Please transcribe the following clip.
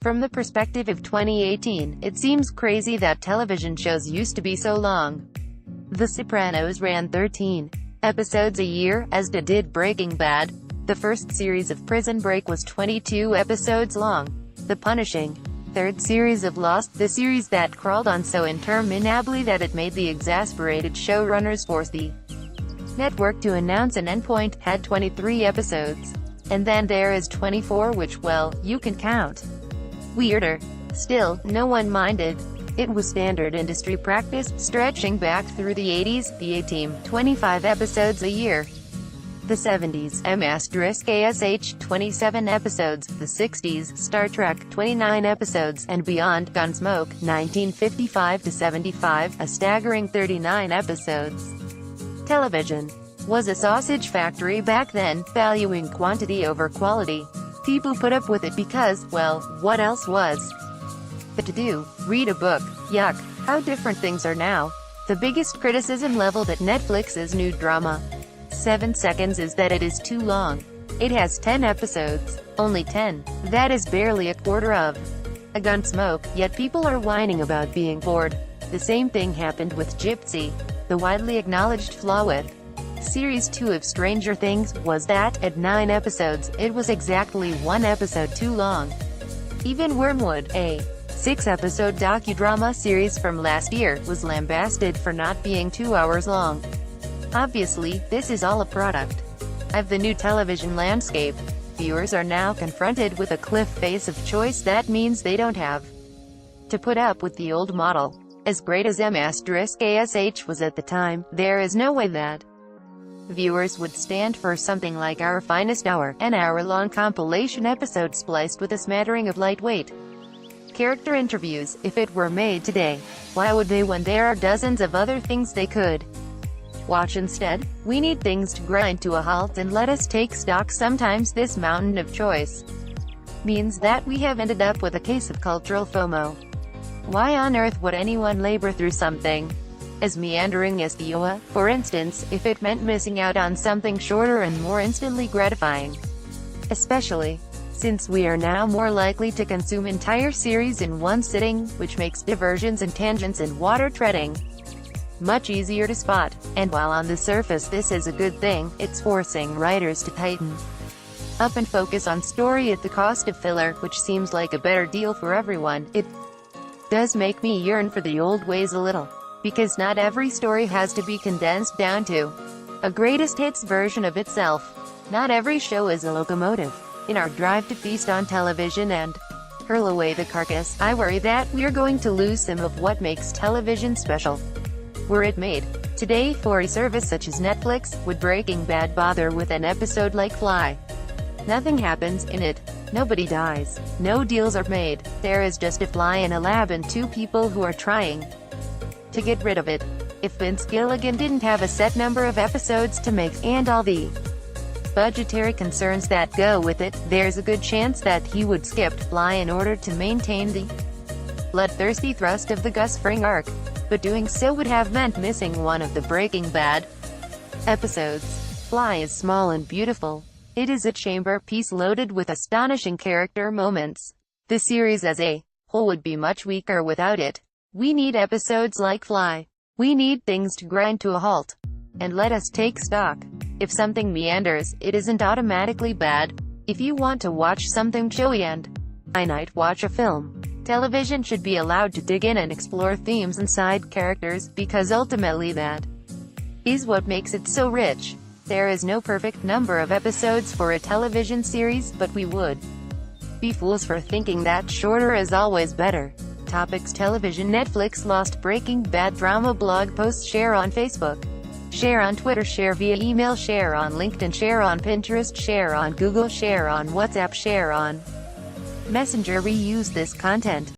From the perspective of 2018, it seems crazy that television shows used to be so long. The Sopranos ran 13 episodes a year, as did Breaking Bad. The first series of Prison Break was 22 episodes long. The punishing third series of Lost, the series that crawled on so interminably that it made the exasperated showrunners force the network to announce an endpoint, had 23 episodes. And then there is 24, which, well, you can count. Weirder still, no one minded. It was standard industry practice, stretching back through the 80s, the A-Team, 25 episodes a year. The 70s, M*ASH, 27 episodes, the 60s, Star Trek, 29 episodes, and beyond, Gunsmoke, 1955-75, a staggering 39 episodes. Television was a sausage factory back then, valuing quantity over quality. People put up with it because, well, what else was to do? Read a book. Yuck. How different things are now. The biggest criticism leveled at Netflix's new drama, 7 Seconds, is that it is too long. It has 10 episodes. Only 10. That is barely a quarter of a Gunsmoke, yet people are whining about being bored. The same thing happened with Gypsy. The widely acknowledged flaw with Series 2 of Stranger Things was that, at 9 episodes, it was exactly 1 episode too long. Even Wormwood, a 6-episode docudrama series from last year, was lambasted for not being 2 hours long. Obviously, this is all a product of the new television landscape. Viewers are now confronted with a cliff face of choice that means they don't have to put up with the old model. As great as M*ASH was at the time, there is no way that viewers would stand for something like Our Finest Hour, an hour-long compilation episode spliced with a smattering of lightweight character interviews. If it were made today, why would they, when there are dozens of other things they could watch instead? We need things to grind to a halt and let us take stock. Sometimes this mountain of choice means that we have ended up with a case of cultural FOMO. Why on earth would anyone labor through something as meandering as VOA, for instance, if it meant missing out on something shorter and more instantly gratifying? Especially since we are now more likely to consume entire series in one sitting, which makes diversions and tangents and water treading much easier to spot. And while on the surface this is a good thing, it's forcing writers to tighten up and focus on story at the cost of filler, which seems like a better deal for everyone. It does make me yearn for the old ways a little. Because not every story has to be condensed down to a greatest hits version of itself. Not every show is a locomotive. In our drive to feast on television and hurl away the carcass, I worry that we're going to lose some of what makes television special. Were it made today for a service such as Netflix, would Breaking Bad bother with an episode like Fly? Nothing happens in it. Nobody dies. No deals are made. There is just a fly in a lab and 2 people who are trying to get rid of it. If Vince Gilligan didn't have a set number of episodes to make, and all the budgetary concerns that go with it, there's a good chance that he would skip Fly in order to maintain the bloodthirsty thrust of the Gus Fring arc. But doing so would have meant missing one of the Breaking Bad episodes. Fly is small and beautiful. It is a chamber piece loaded with astonishing character moments. The series as a whole would be much weaker without it. We need episodes like Fly. We need things to grind to a halt. And let us take stock. If something meanders, it isn't automatically bad. If you want to watch something showy and finite, watch a film. Television should be allowed to dig in and explore themes and side characters, because ultimately that is what makes it so rich. There is no perfect number of episodes for a television series, but we would be fools for thinking that shorter is always better. Topics: television. Netflix lost Breaking Bad drama. Blog posts. Share on Facebook, share on Twitter, share via email, share on LinkedIn, share on Pinterest, share on Google, share on WhatsApp, share on Messenger. Reuse this content.